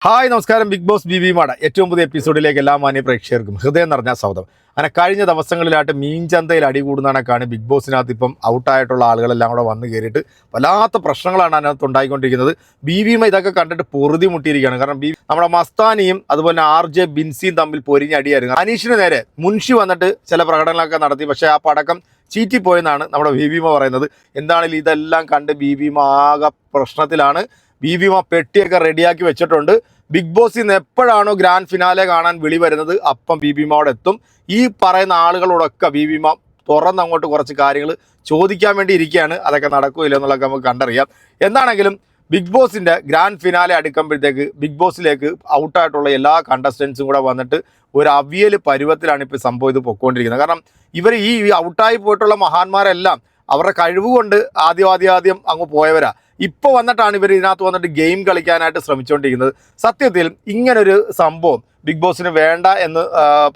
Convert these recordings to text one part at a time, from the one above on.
Hi നമസ്കാരം. Big boss B മാട ഏറ്റവും പുതിയ എപ്പിസോഡിലേക്ക് എല്ലാ മാന്യ പ്രേക്ഷകർക്കും ഹൃദയം നിറഞ്ഞ സ്വാഗതം. അങ്ങനെ കഴിഞ്ഞ ദിവസങ്ങളിലായിട്ട് മീൻചന്തയിൽ അടികൂടുന്നതാണ് ബിഗ് ബോസിനകത്ത് ഇപ്പം ഔട്ടായിട്ടുള്ള ആളുകളെല്ലാം കൂടെ വന്ന് കയറിയിട്ട് വല്ലാത്ത പ്രശ്നങ്ങളാണ് അതിനകത്ത് ഉണ്ടായിക്കൊണ്ടിരിക്കുന്നത്. ബിബിമ ഇതൊക്കെ കണ്ടിട്ട് പൊറുതി മുട്ടിയിരിക്കുകയാണ്. കാരണം നമ്മുടെ മസ്താനിയും അതുപോലെ RJ ബിൻസിയും തമ്മിൽ പൊരിഞ്ഞടിയായിരുന്നു. അനീഷിന് നേരെ മുൻഷി വന്നിട്ട് ചില പ്രകടനങ്ങളൊക്കെ നടത്തി. പക്ഷേ ആ പടക്കം ചീറ്റിപ്പോയെന്നാണ് നമ്മുടെ ബിബിമ പറയുന്നത്. എന്താണെങ്കിലും ഇതെല്ലാം കണ്ട് ബിബിമ ആകെ പ്രശ്നത്തിലാണ്. ബിബിമ പെട്ടിയൊക്കെ റെഡിയാക്കി വെച്ചിട്ടുണ്ട്. ബിഗ് ബോസിൽ നിന്ന് എപ്പോഴാണോ ഗ്രാൻഡ് ഫിനാലെ കാണാൻ വിളി വരുന്നത് അപ്പം ബിബിമയോടെ എത്തും. ഈ പറയുന്ന ആളുകളോടൊക്കെ ബിബിമ തുറന്നങ്ങോട്ട് കുറച്ച് കാര്യങ്ങൾ ചോദിക്കാൻ വേണ്ടി ഇരിക്കുകയാണ്. അതൊക്കെ നടക്കില്ല എന്നുള്ളതൊക്കെ നമുക്ക് കണ്ടറിയാം. എന്താണെങ്കിലും ബിഗ് ബോസിൻ്റെ ഗ്രാൻഡ് ഫിനാലെ അടുക്കുമ്പോഴത്തേക്ക് ബിഗ് ബോസിലേക്ക് ഔട്ടായിട്ടുള്ള എല്ലാ കണ്ടസ്റ്റൻസും കൂടെ വന്നിട്ട് ഒരു അവിയൽ പരുവത്തിലാണ് ഇപ്പോൾ സംഭവം ഇത് പൊയ്ക്കൊണ്ടിരിക്കുന്നത്. കാരണം ഇവർ ഈ ഔട്ടായി പോയിട്ടുള്ള മഹാന്മാരെല്ലാം അവരുടെ കഴിവുകൊണ്ട് ആദ്യം അങ്ങ് പോയവരാ. ഇപ്പോൾ വന്നിട്ടാണ് ഇവർ ഇതിനകത്ത് വന്നിട്ട് ഗെയിം കളിക്കാനായിട്ട് ശ്രമിച്ചുകൊണ്ടിരിക്കുന്നത്. സത്യത്തിൽ ഇങ്ങനൊരു സംഭവം ബിഗ് ബോസിന് വേണ്ട എന്ന്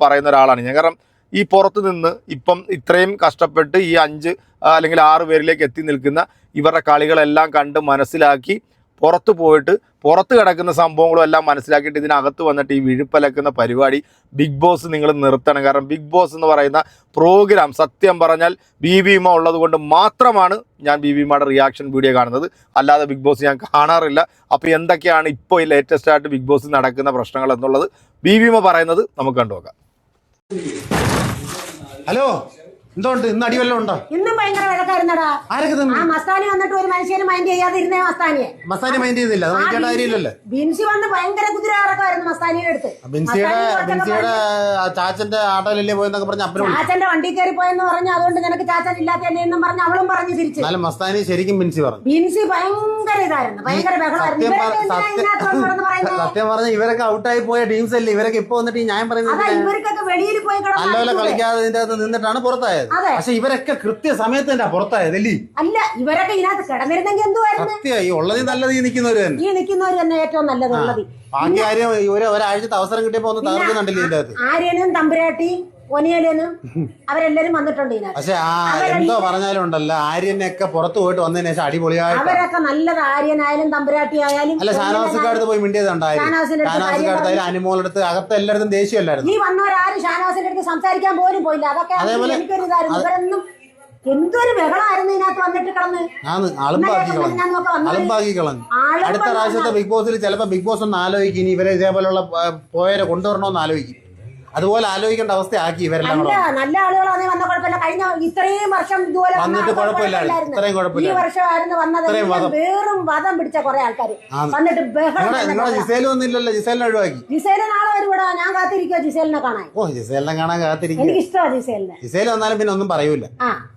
പറയുന്ന ഒരാളാണ് ഞാൻ. കാരണം ഈ പുറത്ത് നിന്ന് ഇപ്പം ഇത്രയും കഷ്ടപ്പെട്ട് ഈ 5 അല്ലെങ്കിൽ 6 പേരിലേക്ക് എത്തി നിൽക്കുന്ന ഇവരുടെ കളികളെല്ലാം കണ്ട് മനസ്സിലാക്കി പുറത്ത് പോയിട്ട് പുറത്ത് കിടക്കുന്ന സംഭവങ്ങളും എല്ലാം മനസ്സിലാക്കിയിട്ട് ഇതിനകത്ത് വന്നിട്ട് ഈ വിഴുപ്പലക്കുന്ന പരിപാടി ബിഗ് ബോസ് നിങ്ങൾ നിർത്തണം. കാരണം ബിഗ് ബോസ് എന്ന് പറയുന്ന പ്രോഗ്രാം സത്യം പറഞ്ഞാൽ ബിബിമ ഉള്ളത് കൊണ്ട് മാത്രമാണ് ഞാൻ ബിബിമയുടെ റിയാക്ഷൻ വീഡിയോ കാണുന്നത്. അല്ലാതെ ബിഗ് ബോസ് ഞാൻ കാണാറില്ല. അപ്പോൾ എന്തൊക്കെയാണ് ഇപ്പോൾ ലേറ്റസ്റ്റ് ആയിട്ട് ബിഗ് ബോസിൽ നടക്കുന്ന പ്രശ്നങ്ങൾ എന്നുള്ളത് ബിബിമ പറയുന്നത് നമുക്ക് കണ്ടുനോക്കാം. ഹലോ, എന്തുകൊണ്ട് ഇന്ന് അടിവെല്ലാം ഉണ്ടോ? ഇന്നും ഭയങ്കര വഴക്കായിരുന്നടാ. ആരൊക്കെ ആ മസ്താനി വന്നിട്ട് ഒരു മനുഷ്യന് മൈൻഡ് ചെയ്യാതിരുന്നേ. മസ്താനി മൈൻഡ് ചെയ്തില്ല, അത് മൈൻഡ് കാര്യമില്ലല്ലോ. ബിൻസി വന്ന് ഭയങ്കര കുതിരക്കായിരുന്നു മസ്താനിയുടെ അടുത്ത്. ബിൻസിയുടെ ചാച്ചന്റെ ആട്ടോയിലല്ലേ പോയെന്നൊക്കെ പറഞ്ഞ ചാച്ചന്റെ വണ്ടി കയറി പോയെന്ന് പറഞ്ഞു. അതുകൊണ്ട് നിനക്ക് ചാച്ചൻ ഇല്ലാത്ത എന്നും പറഞ്ഞ് അവളും പറഞ്ഞു തിരിച്ചു. എന്നാലും മസ്താനി ശരിക്കും ബിൻസി പറഞ്ഞു. ബിൻസി ഭയങ്കര ഇതായിരുന്നു, ഭയങ്കര ബഹളമായിരുന്നു. സത്യം പറഞ്ഞ ഇവരൊക്കെ ഔട്ടായി പോയ ടീംസ് അല്ലേ ഇവരൊക്കെ ഇപ്പൊ വന്നിട്ട് ഞാൻ പറയുന്നത് ഇവർക്കൊക്കെ വെളിയിൽ പോയി നല്ലപോലെ കളിക്കാതെ ഇതിന്റെ അകത്ത് നിന്നിട്ടാണ് പുറത്തായത്. പക്ഷെ ഇവരൊക്കെ കൃത്യസമയത്ത് പുറത്തായതല്ലേ? അല്ല, ഇവരൊക്കെ ഇതിനകത്ത് കിടന്നിരുന്നെങ്കിൽ എന്തുവായിരുന്നു? ഈ ഉള്ളത് നല്ലത് ഈ നിൽക്കുന്നവര് തന്നെ ഏറ്റവും നല്ലതുള്ളത്. ബാക്കി ആരും ഒരാഴ്ചത്തെ അവസരം കിട്ടിയപ്പോ ഒന്ന് തകർക്കുന്നുണ്ടല്ലോ ഇതിന്റെ അകത്ത്. ആര്യനും തമ്പുരാട്ടിയും ഒനിയനും അവരെല്ലാരും വന്നിട്ടുണ്ട്. പക്ഷെ എന്തോ പറഞ്ഞാലും ഉണ്ടല്ലോ, ആര്യനൊക്കെ പുറത്തു പോയിട്ട് വന്നതിന് ശേഷം അടിപൊളിയായിട്ട് അവരൊക്കെ നല്ലത്. ആര്യനായാലും തമ്പുരാട്ടി ആയാലും. അല്ല, ഷാനവാസിന്റെ പോയി മിണ്ടിയതുണ്ടായിരുന്നു. ഷാനവാസിന്റെ അടുത്ത് അനുമോളടുത്ത് അകത്ത് എല്ലായിടത്തും ദേഷ്യമല്ലായിരുന്നു. ഈ വന്നവരാരും ഷാനവാസിന്റെ അടുത്ത് സംസാരിക്കാൻ പോലും പോയില്ല. അതൊക്കെ എനിക്കൊരു ഇതായിരുന്നു. ഇവരൊന്നും എന്തൊരു ബഹളമായിരുന്നു ഇതിനകത്ത് വന്നിട്ട് കിടന്ന് അലമ്പാക്കി കളഞ്ഞു. അടുത്ത പ്രാവശ്യത്തെ ബിഗ് ബോസിൽ ചിലപ്പോ ബിഗ് ബോസ് ഒന്ന് ആലോചിക്കും, ഇനി ഇവരെ ഇതേപോലെയുള്ള പോയവരെ കൊണ്ടുവരണമെന്ന് ആലോചിക്കും. അതുപോലെ ആലോചിക്കേണ്ട അവസ്ഥയാക്കി ഇവരെല്ലാം. നല്ല ആളുകളാണ് വന്ന കുഴപ്പമില്ല. കഴിഞ്ഞ ഇത്രയും വർഷം ഇതുപോലെ വന്നിട്ട് കുഴപ്പമില്ലായിരുന്നു. ഇത്രയും കുഴപ്പമില്ല. ഈ വർഷമായിരുന്നു വന്നത്. വേറും വധം പിടിച്ച കുറെ ആൾക്കാർ വന്നിട്ട് ബഹളം. ജിസേൽ ഒന്നുമില്ലല്ലോ, ജിസേലിനെ ഒഴിവാക്കി. ജിസേല് നാളെ വരുവാ. ഞാൻ കാത്തിരിക്കുക ജിസേലിനെ കാണാൻ. ജിസേലിനെ കാണാൻ കാത്തിരിക്കും. എനിക്ക് ഇഷ്ടമാണ് ജിസേലിനെ. ജിസേൽ വന്നാലും പിന്നെ ഒന്നും പറയൂല,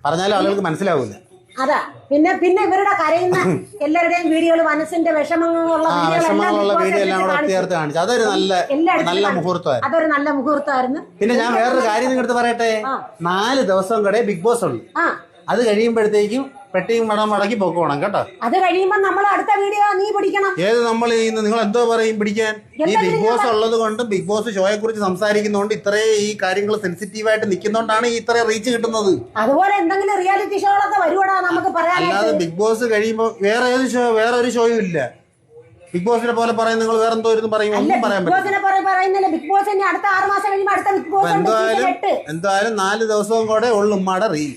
പറഞ്ഞാലും ആളുകൾക്ക് മനസ്സിലാവൂല. അതാ പിന്നെ ഇവരുടെ കരയുന്ന എല്ലാവരുടെയും വീഡിയോകൾ, മനസ്സിന്റെ വിഷമങ്ങളുള്ള വീഡിയോ എല്ലാം കൂടെ ചേർത്ത് കാണിച്ചു. അതൊരു നല്ല മുഹൂർത്തമായിരുന്നു. അതൊരു നല്ല മുഹൂർത്തമായിരുന്നു. പിന്നെ ഞാൻ വേറൊരു കാര്യം നിങ്ങടുത്ത് പറയട്ടെ. 4 ദിവസം കൂടെ ബിഗ് ബോസ് ഉള്ളു. അത് കഴിയുമ്പോഴത്തേക്കും പെട്ടിയും മടം മടക്കി പോക്കണം കേട്ടോ. അത് കഴിയുമ്പോ നമ്മൾ അടുത്ത വീഡിയോ നീ പിടിക്കണം. ഏത് നമ്മൾ നിങ്ങൾ എന്തോ പറയും പിടിക്കാൻ? ഈ ബിഗ് ബോസ് ഉള്ളത് കൊണ്ട്, ബിഗ് ബോസ് ഷോയെ കുറിച്ച് സംസാരിക്കുന്നതുകൊണ്ട്, ഇത്രയും ഈ കാര്യങ്ങൾ സെൻസിറ്റീവായിട്ട് നിൽക്കുന്നോണ്ടാണ് ഈ ഇത്ര റീച്ച് കിട്ടുന്നത്. അതുപോലെ എന്തെങ്കിലും റിയാലിറ്റി ഷോകളൊക്കെ വരുവാടാ നമുക്ക് പറയാൻ. അല്ലാതെ ബിഗ് ബോസ് കഴിയുമ്പോൾ വേറെ ഒരു ഷോയും ഇല്ല. ബിഗ് ബോസിനെ പോലെ പറയും നിങ്ങൾ വേറെ എന്തോ പറയും, ഒന്നും പറയാൻ പറ്റില്ല. ബിഗ് ബോസ് അടുത്ത 6 മാസം കഴിയുമ്പോൾ അടുത്ത ബിഗ് ബോസ് എന്തായാലും 4 ദിവസവും കൂടെ ഉള്ളു ഉമ്മയുടെ റീൽ.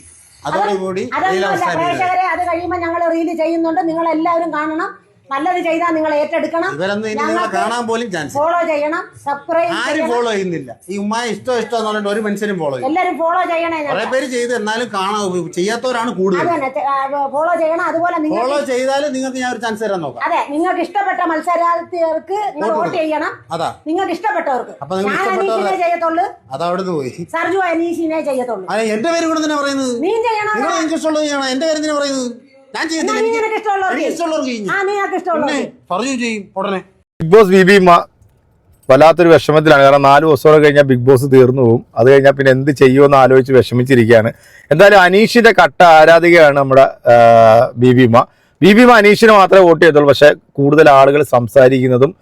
അതോടുകൂടി പ്രേക്ഷകരെ, അത് കഴിയുമ്പോൾ ഞങ്ങൾ റീല് ചെയ്യുന്നുണ്ട്. നിങ്ങൾ എല്ലാവരും കാണണം. നല്ലത് ചെയ്താൽ നിങ്ങൾ ഏറ്റെടുക്കണം. കാണാൻ പോലും ചാൻസ്. ഫോളോ ചെയ്യണം, സബ്സ്ക്രൈബ്. ആരും ഫോളോ ചെയ്യുന്നില്ല. ഈ ഉമ്മ ഇഷ്ടം ഒരു മനുഷ്യനും ഫോളോ ചെയ്യും. എല്ലാവരും ഫോളോ ചെയ്യണേ. കുറെ പേര് ചെയ്ത് എന്നാലും ചെയ്യാത്തവരാണ് കൂടുതൽ. ഫോളോ ചെയ്യണം. അതുപോലെ ഫോളോ ചെയ്താലും നിങ്ങൾക്ക് ഞാൻ ഒരു ചാൻസ് തരാൻ നോക്കാം. അതെ, നിങ്ങൾക്ക് ഇഷ്ടപ്പെട്ട മത്സരാർത്ഥികൾക്ക് നിങ്ങൾ വോട്ട് ചെയ്യണം. അതാ നിങ്ങൾക്ക് ഇഷ്ടപ്പെട്ടവർക്ക്. ചെയ്യത്തുള്ളൂ. അതവിടുന്ന് പോയി സർജു അനീഷിനെ ചെയ്യത്തുള്ളൂ. എന്റെ പേര് കൂടെ തന്നെ പറയുന്നത്. നീ ചെയ്യണം. നിങ്ങൾക്ക് ഇഷ്ടമുള്ളത് ചെയ്യണം. എന്റെ പേര് തന്നെ പറയുന്നത്. ബിഗ് ബോസ് ബിബിമ വല്ലാത്തൊരു വിഷമത്തിലാണ്. കാരണം 4 ദിവസം കഴിഞ്ഞാൽ ബിഗ് ബോസ് തീർന്നു പോകും. അത് കഴിഞ്ഞാൽ പിന്നെ എന്ത് ചെയ്യുമെന്ന് ആലോചിച്ച് വിഷമിച്ചിരിക്കുകയാണ്. എന്തായാലും അനീഷിന്റെ കട്ട ആരാധികയാണ് നമ്മുടെ ബിബിമ അനീഷിനെ മാത്രമേ വോട്ട് ചെയ്തുള്ളൂ. പക്ഷെ കൂടുതൽ ആളുകൾ സംസാരിക്കുന്നതും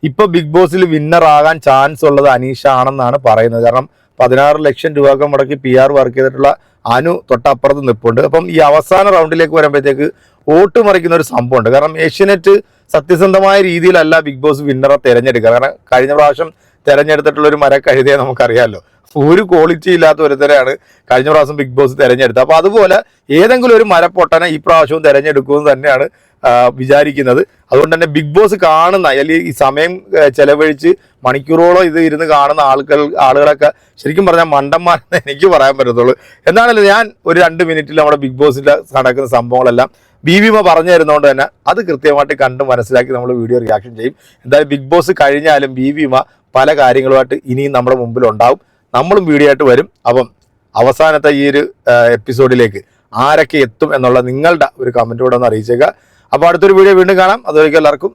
ഇപ്പൊ ബിഗ് ബോസിൽ വിന്നർ ആകാൻ ചാൻസ് ഉള്ളത് അനീഷാണെന്നാണ് പറയുന്നത്. കാരണം 16 ലക്ഷം രൂപ മുടക്കി PR വർക്ക് ചെയ്തിട്ടുള്ള അനു തൊട്ടപ്പുറത്ത് നിൽപ്പുണ്ട്. അപ്പം ഈ അവസാന റൗണ്ടിലേക്ക് വരുമ്പോഴത്തേക്ക് വോട്ട് മറിക്കുന്ന ഒരു സംഭവമുണ്ട്. കാരണം ഏഷ്യനെറ്റ് സത്യസന്ധമായ രീതിയിലല്ല ബിഗ് ബോസ് വിന്നറെ തിരഞ്ഞെടുക്കുക. കാരണം കഴിഞ്ഞ പ്രാവശ്യം തിരഞ്ഞെടുത്തിട്ടുള്ള ഒരു മരക്കഴുതയെ നമുക്കറിയാമല്ലോ, ഒരു ക്വാളിറ്റി ഇല്ലാത്ത ഒരുത്തരെയാണ് കഴിഞ്ഞ പ്രാവശ്യം ബിഗ് ബോസ് തിരഞ്ഞെടുത്തത്. അപ്പോൾ അതുപോലെ ഏതെങ്കിലും ഒരു മരപ്പൊട്ടനെ ഈ പ്രാവശ്യവും തിരഞ്ഞെടുക്കുമെന്ന് തന്നെയാണ് വിചാരിക്കുന്നത്. അതുകൊണ്ട് തന്നെ ബിഗ് ബോസ് കാണുന്ന അല്ലെങ്കിൽ ഈ സമയം ചെലവഴിച്ച് മണിക്കൂറോളം ഇത് ഇരുന്ന് കാണുന്ന ആളുകളൊക്കെ ശരിക്കും പറഞ്ഞാൽ മണ്ടന്മാരെന്ന് എനിക്ക് പറയാൻ പറ്റത്തുള്ളൂ. എന്താണല്ലോ ഞാൻ ഒരു 2 മിനിറ്റിൽ നമ്മുടെ ബിഗ് ബോസിൽ നടക്കുന്ന സംഭവങ്ങളെല്ലാം ബീവിമ പറഞ്ഞു തരുന്നതുകൊണ്ട് തന്നെ അത് കൃത്യമായിട്ട് കണ്ട് മനസ്സിലാക്കി നമ്മൾ വീഡിയോ റിയാക്ഷൻ ചെയ്യും. എന്തായാലും ബിഗ് ബോസ് കഴിഞ്ഞാലും ബീവിമ പല കാര്യങ്ങളുമായിട്ട് ഇനിയും നമ്മുടെ മുമ്പിലുണ്ടാവും. നമ്മളും വീഡിയോ ആയിട്ട് വരും. അപ്പം അവസാനത്തെ ഈ ഒരു എപ്പിസോഡിലേക്ക് ആരൊക്കെ എത്തും എന്നുള്ള നിങ്ങളുടെ ഒരു കമൻറ്റ് കൂടെ ഒന്ന് അറിയിച്ചേക്കുക. അപ്പോൾ അടുത്തൊരു വീഡിയോ വീണ്ടും കാണാം. അതുവരെയ്ക്കും എല്ലാവർക്കും